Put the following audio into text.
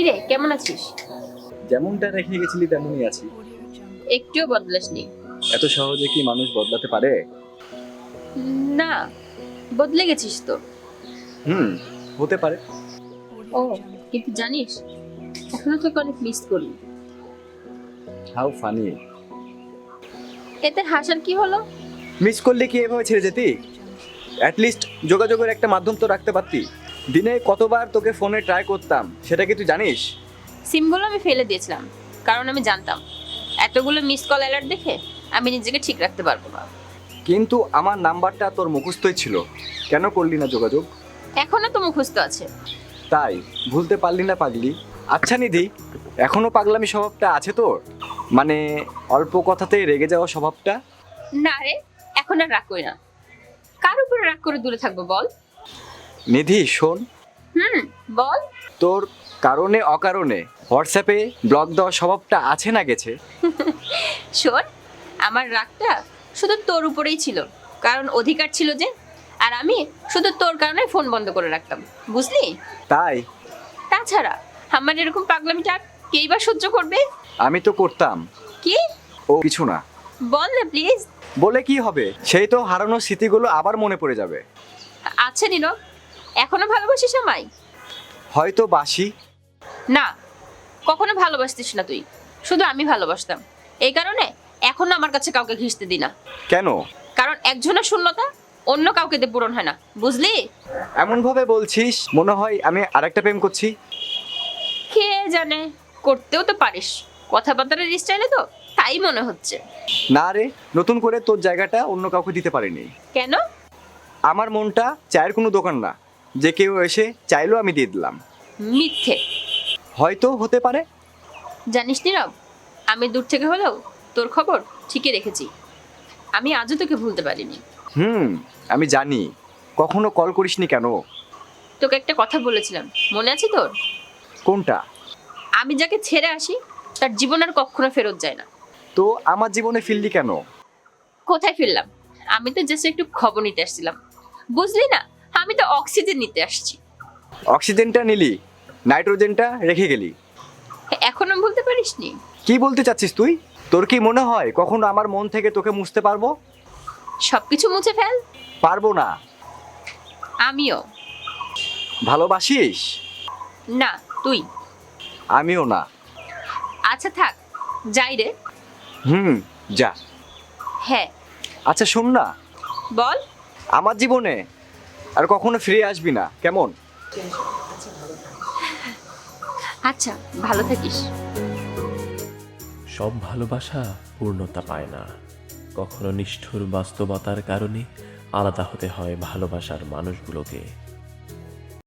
কিরে, কেমন আছিস? যেমনটা রেখে গেছিলি তেমনই আছি। একটুও বদলাসনি। এত সহজে কি মানুষ বদলাতে পারে? না, বদলে গেছিস তো। হুম, হতে পারে। ও, কিন্তু জানিস, এখনো তোকে অনেক মিস করি। How funny. এতে হাসার কি হলো? মিস করলে কি এভাবে ছেড়ে যেতি? অ্যাটলিস্ট যোগাযোগের একটা মাধ্যম তো রাখতে পারতি। দিনে কতবার তোকে ফোনে ট্রাই করতাম সেটা কি তুই জানিস? সিমগুলো আমি ফেলে দিয়েছিলাম, কারণ আমি জানতাম এতগুলো মিস কল অ্যালার্ট দেখে আমি নিজেকে ঠিক রাখতে পারবো না। কিন্তু আমার নাম্বারটা তোর মুখস্থই ছিল, কেন করলি না যোগাযোগ? এখনো তো মুখস্থ আছে। তাই ভুলতে পারলি না পাগলি? আচ্ছা নিধি, এখনো পাগলামি স্বভাবটা আছে তোর? মানে অল্প কথাতেই রেগে যাওয়া স্বভাবটা? না রে, এখন আর রাগ করি না। কার উপরে রাগ করে দূরে থাকবো বল? নিধি শোন, বল। তোর কারণে অকারণে হোয়াটসঅ্যাপে ব্লক দেওয়ার স্বভাবটা আছে না গেছে? শোন, আমার রাগটা শুধু তোর উপরেই ছিল, কারণ অধিকার ছিল যে। আর আমি শুধু তোর কারণে ফোন বন্ধ করে রাখতাম, বুঝলি? তাই তাছাড়া আমার এরকম পাগলামিটা আর কেই বা সহ্য করবে? আমি তো করতাম। কি? ও কিছু না। বল না প্লিজ। বলে কি হবে, সেই তো হারানো স্মৃতিগুলো আবার মনে পড়ে যাবে। আচ্ছা নীরব, এখনো ভালোবাসিস আমায়? হয়তো বাসি। না, কখনো ভালোবাসতিস না তুই, শুধু আমি ভালোবাসতাম। এই কারণে এখনো আমার কাছে কাউকে ঘিসতে দি না। কেন? কারণ একজনের শূন্যতা অন্য কাউকে দিয়ে পূরণ হয় না, বুঝলি? এমন ভাবে বলছিস মনে হয় আমি আরেকটা প্রেম করছি। কে জানে, করতেও তো পারিস। কথাবার্তার স্টাইলে তো তাই মনে হচ্ছে। না রে, নতুন করে তোর জায়গাটা অন্য কাউকে দিতে পারিনি। কেন? আমার মনটা চায়ের কোনো দোকান না যে কেউ এসে চাইলেও আমি দিয়ে দিলাম। মিথ্যে। হয়তো হতে পারে। জানিস নীরব, আমি দূর থেকে হলেও তোর খবর ঠিকই রেখেছি। আমি আজও তোকে ভুলতে পারিনি। আমি জানি। কখনো কল করিসনি কেন? তোকে একটা কথা বলেছিলাম, মনে আছে তোর? কোনটা? আমি যাকে ছেড়ে আসি তার জীবন আর কখনো ফেরত যায় না। তো আমার জীবনে ফিরলি কেন? কোথায় ফিরলাম? আমি তো জাস্ট একটু খবর নিতে আসছিলাম, বুঝলি না? আমি তো অক্সিজেন নিতে আসছি। অক্সিজেনটা নিলি, নাইট্রোজেনটা রেখে গেলি। এখনো ভুলতে পারিসনি? কি বলতে চাচ্ছিস তুই? তোর কি মনে হয় কখনো আমার মন থেকে তোকে মুছতে পারবো? সবকিছু মুছে ফেল। পারবো না। আমিও। ভালোবাসিস? না, তুই। আমিও না। আচ্ছা থাক, যাই রে। যা। হ্যাঁ। আচ্ছা শোন না, বল। আমার জীবনে আর কখনো ফিরে আসবি না, কেমন? আচ্ছা, ভালো থাকিস। সব ভালোবাসা পূর্ণতা পায় না, কখনো নিষ্ঠুর বাস্তবতার কারণে আলাদা হতে হয় ভালোবাসার মানুষগুলোকে।